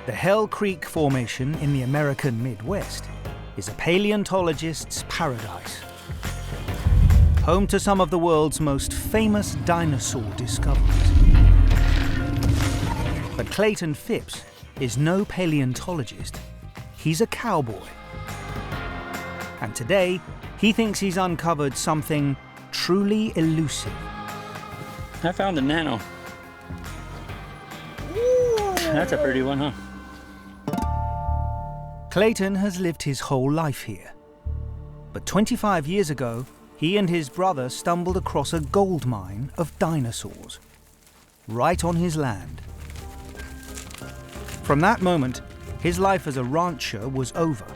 The Hell Creek Formation in the American Midwest is a paleontologist's paradise, home to some of the world's most famous dinosaur discoveries. But Clayton Phipps is no paleontologist, he's a cowboy. And today, he thinks he's uncovered something truly elusive. I found a nano. That's a pretty one, huh? Clayton has lived his whole life here. But 25 years ago, he and his brother stumbled across a gold mine of dinosaurs, right on his land. From that moment, his life as a rancher was over,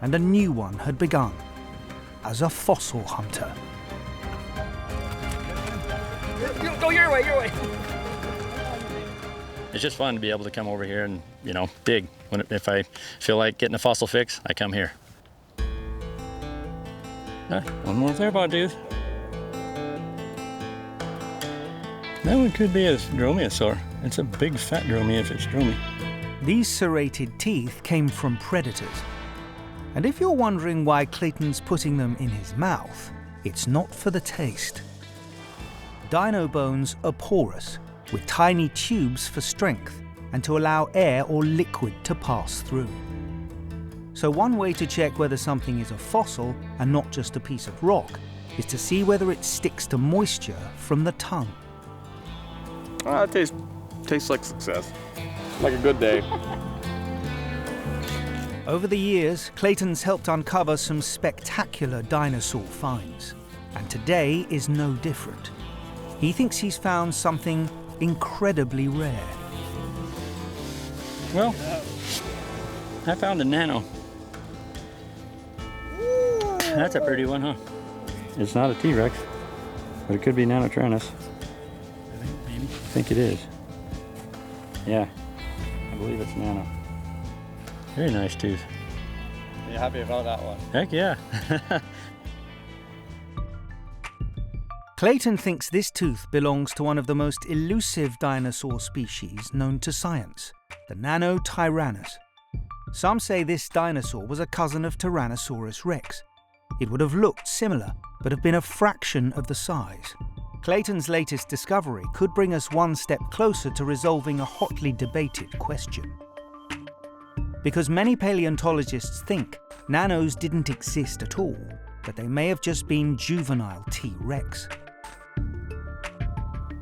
and a new one had begun, as a fossil hunter. Go your way, your way. It's just fun to be able to come over here and, dig. If I feel like getting a fossil fix, I come here. One more theropod tooth. That one could be a dromaeosaur. It's a big fat dromie if it's dromy. These serrated teeth came from predators. And if you're wondering why Clayton's putting them in his mouth, it's not for the taste. Dino bones are porous, with tiny tubes for strength and to allow air or liquid to pass through. So one way to check whether something is a fossil and not just a piece of rock is to see whether it sticks to moisture from the tongue. It tastes like success, like a good day. Over the years, Clayton's helped uncover some spectacular dinosaur finds, and today is no different. He thinks he's found something incredibly rare. Well, I found a nano. That's a pretty one, huh? It's not a T-Rex, but it could be nanotyrannus. I think it is. Yeah, I believe it's nano. Very nice tooth. Are you happy about that one? Heck yeah. Clayton thinks this tooth belongs to one of the most elusive dinosaur species known to science, the nanotyrannus. Some say this dinosaur was a cousin of Tyrannosaurus rex. It would have looked similar, but have been a fraction of the size. Clayton's latest discovery could bring us one step closer to resolving a hotly debated question. Because many paleontologists think nanos didn't exist at all, but they may have just been juvenile T-Rex.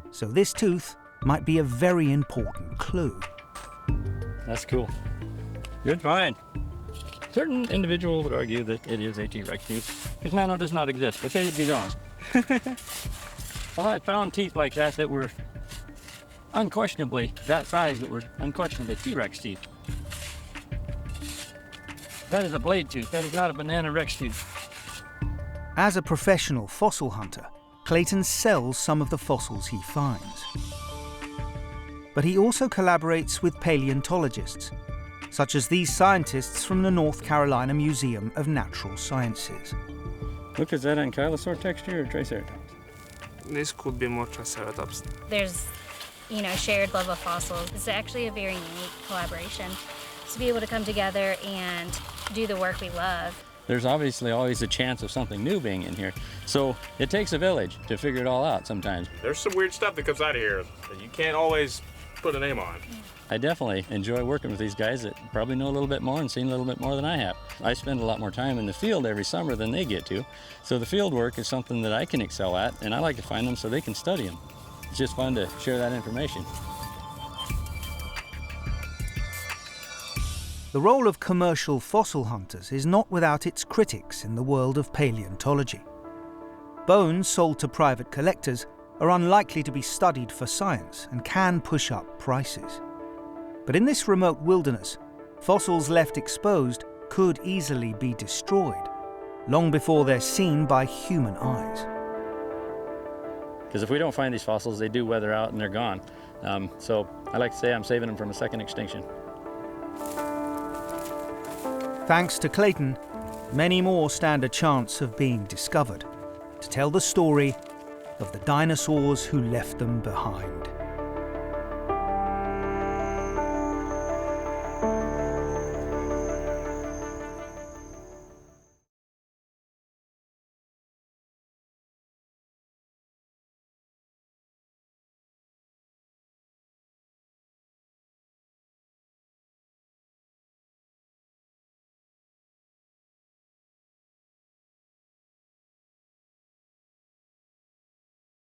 So this tooth might be a very important clue. That's cool. Good find. Certain individual would argue that it is a T-Rex tooth, because nano does not exist, but they'd be wrong. Well, I found teeth like that were unquestionably that size, that were unquestionably T-Rex teeth. That is a blade tooth. That is not a banana rex tooth. As a professional fossil hunter, Clayton sells some of the fossils he finds. But he also collaborates with paleontologists, such as these scientists from the North Carolina Museum of Natural Sciences. Look, is that ankylosaur texture or triceratops? This could be more triceratops. There's, shared love of fossils. It's actually a very unique collaboration to be able to come together and do the work we love. There's obviously always a chance of something new being in here. So it takes a village to figure it all out sometimes. There's some weird stuff that comes out of here that you can't always put a name on. I definitely enjoy working with these guys that probably know a little bit more and seen a little bit more than I have. I spend a lot more time in the field every summer than they get to. So the field work is something that I can excel at, and I like to find them so they can study them. It's just fun to share that information. The role of commercial fossil hunters is not without its critics in the world of paleontology. Bones sold to private collectors are unlikely to be studied for science and can push up prices. But in this remote wilderness, fossils left exposed could easily be destroyed, long before they're seen by human eyes. Because if we don't find these fossils, they do weather out and they're gone. So I like to say I'm saving them from a second extinction. Thanks to Clayton, many more stand a chance of being discovered to tell the story of the dinosaurs who left them behind.